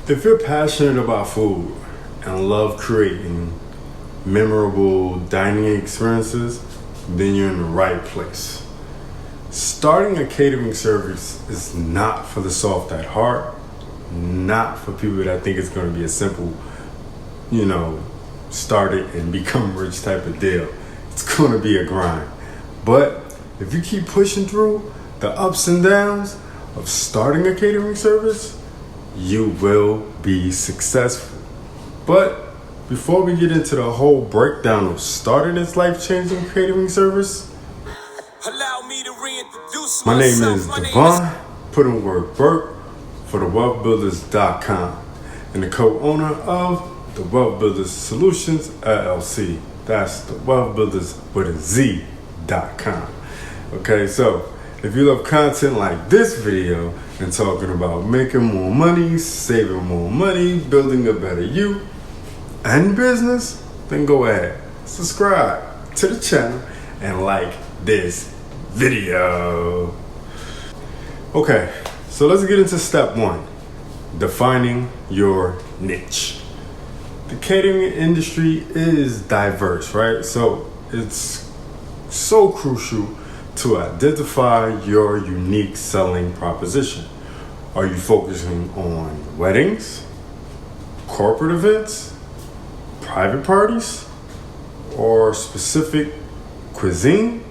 If you're passionate about food and love creating memorable dining experiences, then you're in the right place. Starting a catering service is not for the soft at heart, not for people that think it's going to be a simple, start it and become rich type of deal. It's going to be a grind. But if you keep pushing through the ups and downs of starting a catering service, you will be successful. But before we get into the whole breakdown of starting this life-changing catering service, allow me to reintroduce my name myself. is Devon, put in word Burke for the Wealthbuilderz.com and the co-owner of the Wealthbuilderz Solutions LLC. That's the Wealthbuilderz with a Z.com. Okay, so if you love content like this video and talking about making more money, saving more money, building a better you and business, then go ahead, subscribe to the channel and like this video. Okay, so let's get into step one, defining your niche. The catering industry is diverse, right? So it's so crucial to identify your unique selling proposition. Are you focusing on weddings, corporate events, private parties, or specific cuisine?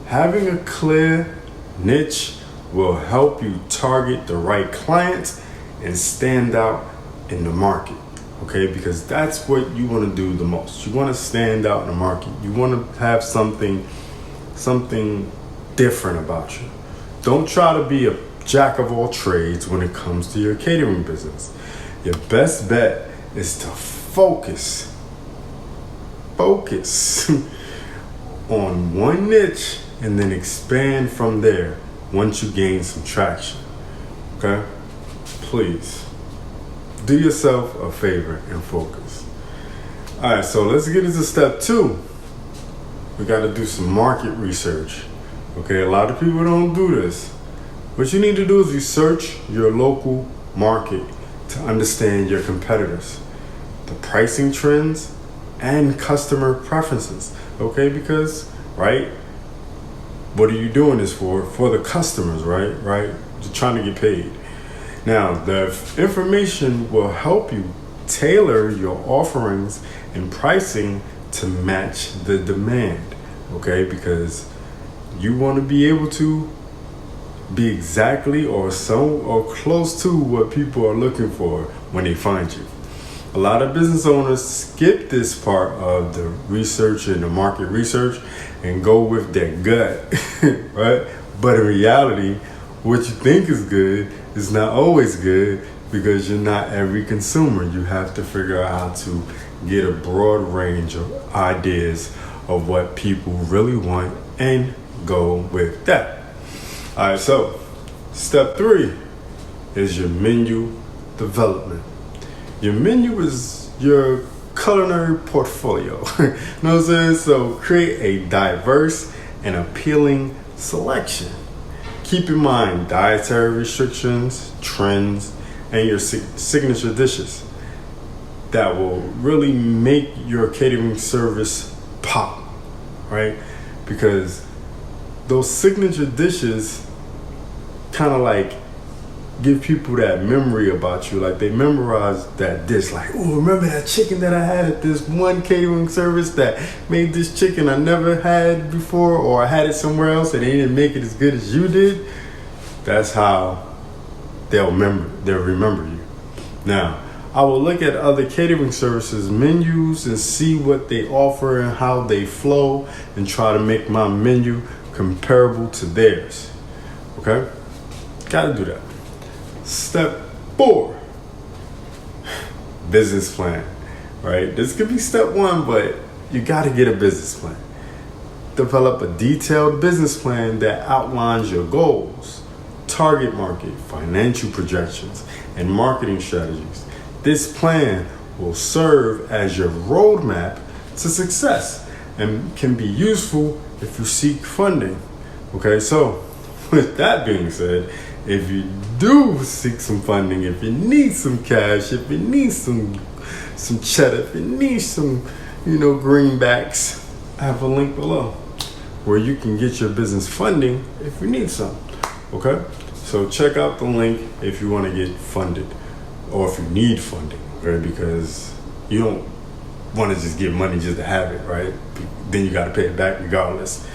Having a clear niche will help you target the right clients and stand out in the market, okay? Because that's what you want to do the most. You want to stand out in the market. You want to have something different about you. Don't try to be a jack of all trades when it comes to your catering business. Your best bet is to focus on one niche and then expand from there once you gain some traction. Okay? Please do yourself a favor and focus. All right, so let's get into step two. We got to do some market research. Okay, a lot of people don't do this. What you need to do is research your local market to understand your competitors, the pricing trends, and customer preferences. Okay, because, right, what are you doing this for? For the customers, right? You're trying to get paid. Now, the information will help you tailor your offerings and pricing to match the demand, okay? Because you want to be able to be exactly or close to what people are looking for when they find you. A lot of business owners skip this part of the research and the market research and go with their gut, right? But in reality, what you think is good is not always good because you're not every consumer. You have to figure out how to get a broad range of ideas of what people really want and go with that. All right, so step three is your menu development. Your menu is your culinary portfolio. You know what I'm saying? So create a diverse and appealing selection. Keep in mind dietary restrictions, trends, and your signature dishes that will really make your catering service pop, right? Because those signature dishes kind of like give people that memory about you. Like they memorize that dish. Like, oh, remember that chicken that I had at this one catering service that made this chicken I never had before, or I had it somewhere else and they didn't make it as good as you did. That's how they'll remember you. Now, I will look at other catering services menus and see what they offer and how they flow and try to make my menu comparable to theirs. Okay? Gotta do that. Step 4, business plan, right? This could be step 1, but you got to get a business plan. Develop a detailed business plan that outlines your goals, target market, financial projections, and marketing strategies. This plan will serve as your roadmap to success and can be useful if you seek funding. Okay, so with that being said, if you do seek some funding, if you need some cash, if you need some cheddar, if you need some, greenbacks, I have a link below where you can get your business funding if you need some. Okay? So check out the link if you want to get funded or if you need funding, right? Because you don't want to just get money just to have it, right? Then you got to pay it back regardless.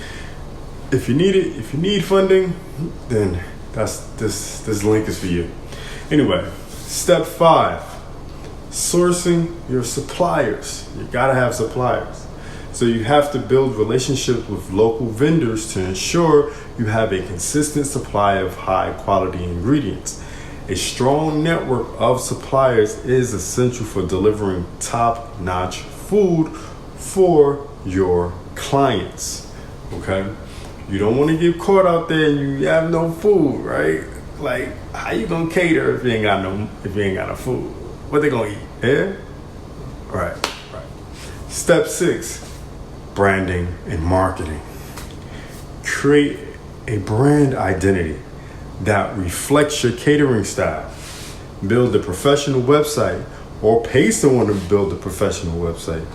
If you need it, if you need funding, then this link is for you. Anyway, step 5, sourcing your suppliers. You got to have suppliers. So you have to build relationships with local vendors to ensure you have a consistent supply of high quality ingredients. A strong network of suppliers is essential for delivering top-notch food for your clients. Okay? You don't want to get caught out there and you have no food, right? Like, how you gonna cater if you ain't got no food? What they gonna eat? Yeah? Right. Step 6, branding and marketing. Create a brand identity that reflects your catering style. Build a professional website or pay someone to build a professional website.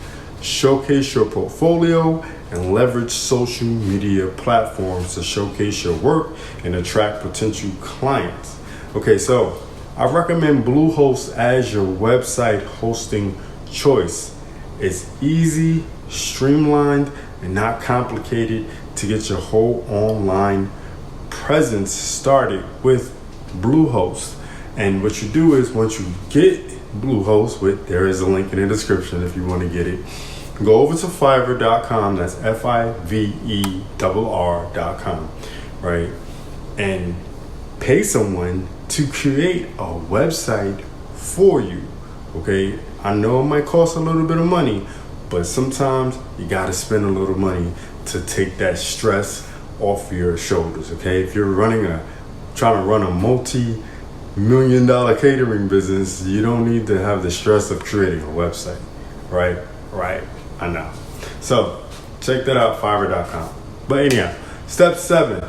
Showcase your portfolio and leverage social media platforms to showcase your work and attract potential clients. Okay, so I recommend Bluehost as your website hosting choice. It's easy, streamlined, and not complicated to get your whole online presence started with Bluehost. And what you do is once you get Bluehost, there is a link in the description if you want to get it, go over to Fiverr.com, that's Fiverr.com, right? And pay someone to create a website for you, okay? I know it might cost a little bit of money, but sometimes you got to spend a little money to take that stress off your shoulders, okay? If you're trying to run a multi-million-dollar catering business, you don't need to have the stress of creating a website, right? I know. So check that out, Fiverr.com. But anyhow, step 7,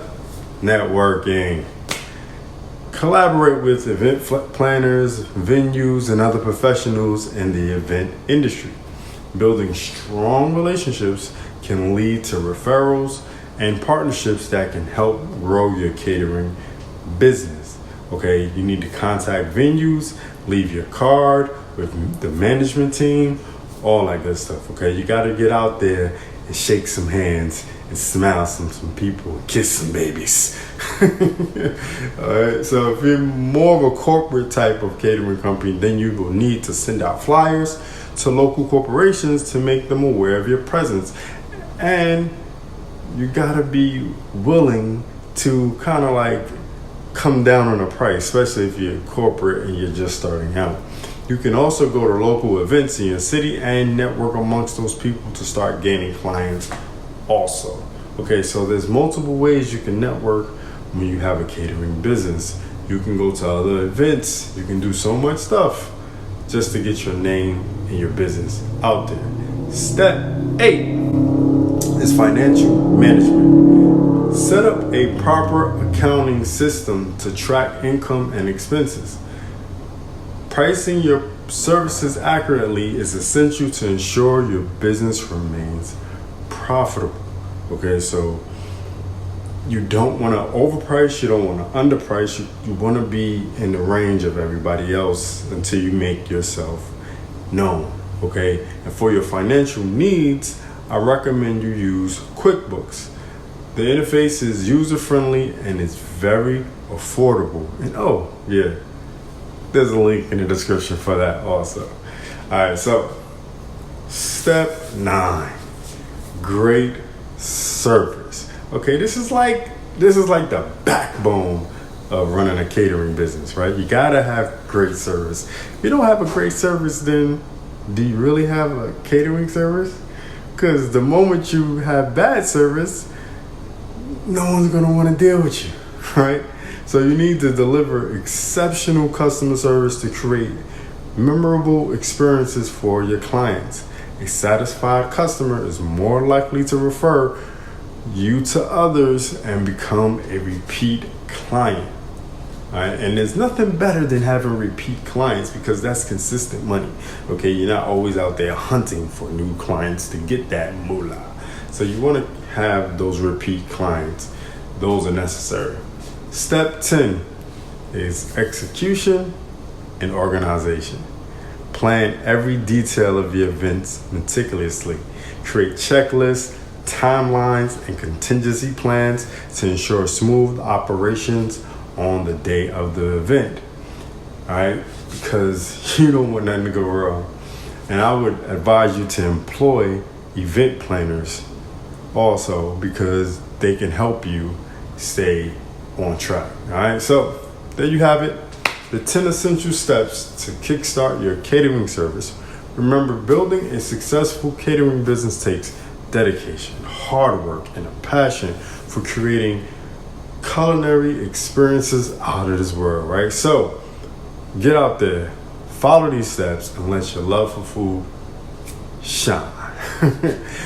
networking. Collaborate with event planners, venues, and other professionals in the event industry. Building strong relationships can lead to referrals and partnerships that can help grow your catering business. Okay, you need to contact venues, leave your card with the management team, all that good stuff. Okay, you got to get out there and shake some hands and smile some people, kiss some babies. All right, so if you're more of a corporate type of catering company, then you will need to send out flyers to local corporations to make them aware of your presence. And you gotta be willing to kind of like come down on the price, especially if you're corporate and you're just starting out. You can also go to local events in your city and network amongst those people to start gaining clients also. Okay, so there's multiple ways you can network when you have a catering business. You can go to other events. You can do so much stuff just to get your name and your business out there. Step 8 is financial management. Set up a proper accounting system to track income and expenses. Pricing your services accurately is essential to ensure your business remains profitable. Okay, so you don't want to overprice, you don't want to underprice, you want to be in the range of everybody else until you make yourself known. Okay, and for your financial needs, I recommend you use Quickbooks. The interface is user-friendly and it's very affordable. And there's a link in the description for that also. All right, so step 9, great service. Okay, this is like the backbone of running a catering business, right? You gotta have great service. If you don't have a great service, then do you really have a catering service? Because the moment you have bad service, no one's gonna want to deal with you, right? So you need to deliver exceptional customer service to create memorable experiences for your clients. A satisfied customer is more likely to refer you to others and become a repeat client. Alright, and there's nothing better than having repeat clients because that's consistent money. Okay, you're not always out there hunting for new clients to get that moolah. So you want to have those repeat clients. Those are necessary. Step 10 is execution and organization. Plan every detail of your events meticulously. Create checklists, timelines, and contingency plans to ensure smooth operations on the day of the event. Alright? Because you don't want nothing to go wrong. And I would advise you to employ event planners also because they can help you stay on track. Alright? So there you have it. The 10 essential steps to kickstart your catering service. Remember, building a successful catering business takes dedication, hard work, and a passion for creating culinary experiences out of this world, right? So get out there, follow these steps, and let your love for food shine.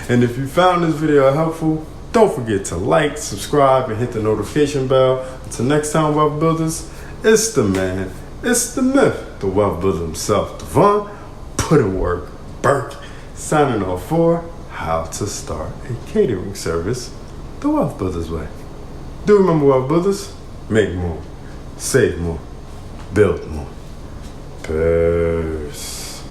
And if you found this video helpful, don't forget to like, subscribe, and hit the notification bell. Until next time, Wealth Builders, it's the man, it's the myth, the wealth builder himself, Devon, put in work, Burke, signing off for how to start a catering service the Wealth Builders way. Do remember, Wealth Builders, make more, save more, build more. Peace.